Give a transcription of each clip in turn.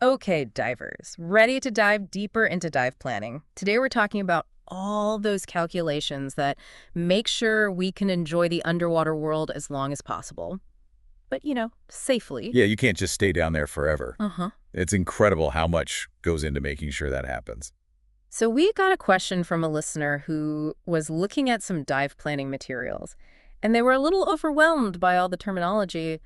Okay, divers, ready to dive deeper into dive planning. Today we're talking about all those calculations that make sure we can enjoy the underwater world as long as possible. But, safely. Yeah, you can't just stay down there forever. Uh-huh. It's incredible how much goes into making sure that happens. So we got a question from a listener who was looking at some dive planning materials, and they were a little overwhelmed by all the terminology.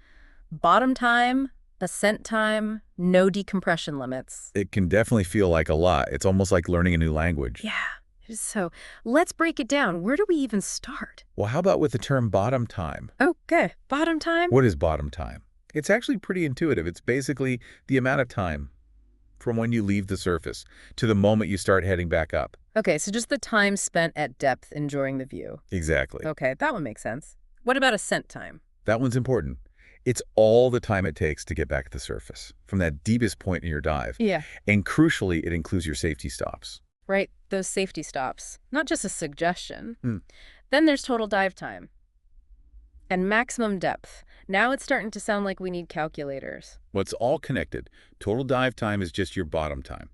Bottom time, ascent time, no decompression limits. It can definitely feel like a lot. It's almost like learning a new language. Yeah. So let's break it down. Where do we even start? Well, how about with the term bottom time? Okay, bottom time? What is bottom time? It's actually pretty intuitive. It's basically the amount of time from when you leave the surface to the moment you start heading back up. Okay, so just the time spent at depth enjoying the view. Exactly. Okay, that one makes sense. What about ascent time? That one's important. It's all the time it takes to get back at the surface from that deepest point in your dive. Yeah. And crucially, it includes your safety stops. Right, those safety stops. Not just a suggestion. Hmm. Then there's total dive time. And maximum depth. Now it's starting to sound like we need calculators. Well, it's all connected. Total dive time is just your bottom time,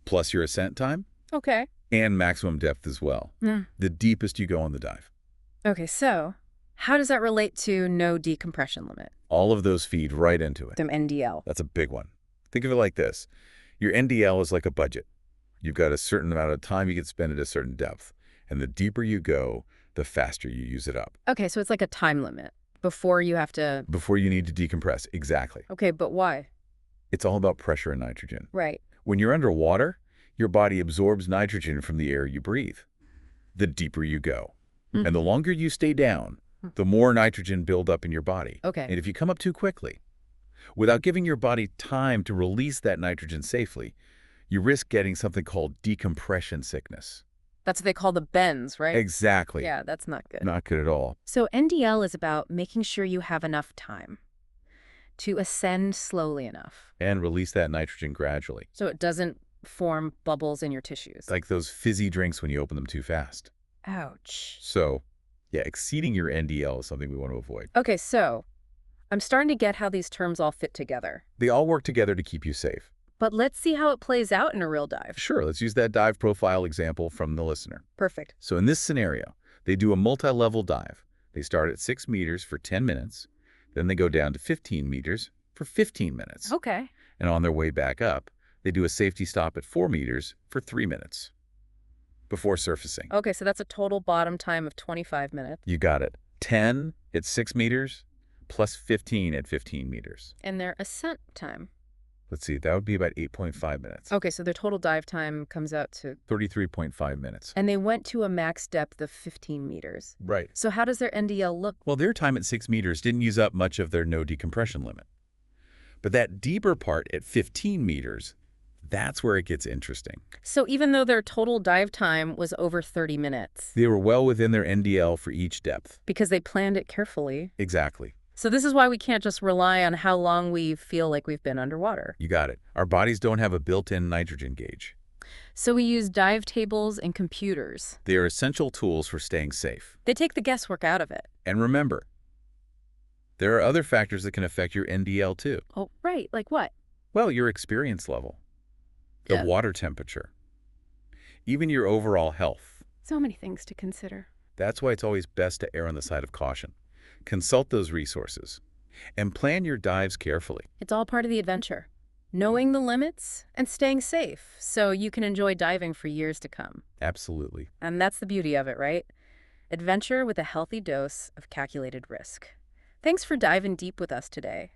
plus your ascent time Okay. and maximum depth as well. Mm. The deepest you go on the dive. Okay, so how does that relate to no decompression limit? All of those feed right into it. Some NDL. That's a big one. Think of it like this. Your NDL is like a budget. You've got a certain amount of time you can spend at a certain depth. And the deeper you go, the faster you use it up. Okay, so it's like a time limit before you have to... Before you need to decompress. Exactly. Okay, but why? It's all about pressure and nitrogen. Right. When you're underwater, your body absorbs nitrogen from the air you breathe. The deeper you go. Mm. And the longer you stay down, the more nitrogen build up in your body. Okay. And if you come up too quickly, without giving your body time to release that nitrogen safely, you risk getting something called decompression sickness. That's what they call the bends, right? Exactly. Yeah, that's not good. Not good at all. So NDL is about making sure you have enough time to ascend slowly enough And release that nitrogen gradually. so it doesn't form bubbles in your tissues. Like those fizzy drinks when you open them too fast. Ouch. So, yeah, exceeding your NDL is something we want to avoid. Okay, so I'm starting to get how these terms all fit together. They all work together to keep you safe. But let's see how it plays out in a real dive. Sure, let's use that dive profile example from the listener. Perfect. So in this scenario, they do a multi-level dive. They start at 6 meters for 10 minutes, then they go down to 15 meters for 15 minutes. Okay. And on their way back up, they do a safety stop at 4 meters for 3 minutes before surfacing. Okay, so that's a total bottom time of 25 minutes. You got it. 10 at 6 meters plus 15 at 15 meters. And their ascent time. Let's see, that would be about 8.5 minutes. Okay, so their total dive time comes out to... 33.5 minutes. And they went to a max depth of 15 meters. Right. So how does their NDL look? Well, their time at 6 meters didn't use up much of their no decompression limit. But that deeper part at 15 meters, that's where it gets interesting. So even though their total dive time was over 30 minutes, They were well within their NDL for each depth. because they planned it carefully. Exactly. So this is why we can't just rely on how long we feel like we've been underwater. You got it. Our bodies don't have a built-in nitrogen gauge. So we use dive tables and computers. They are essential tools for staying safe. They take the guesswork out of it. And remember, there are other factors that can affect your NDL too. Oh, right. Like what? Well, your experience level, the Yeah. water temperature, even your overall health. So many things to consider. That's why it's always best to err on the side of caution. Consult those resources and plan your dives carefully. It's all part of the adventure. Knowing the limits and staying safe so you can enjoy diving for years to come. Absolutely. And that's the beauty of it, right? Adventure with a healthy dose of calculated risk. Thanks for diving deep with us today.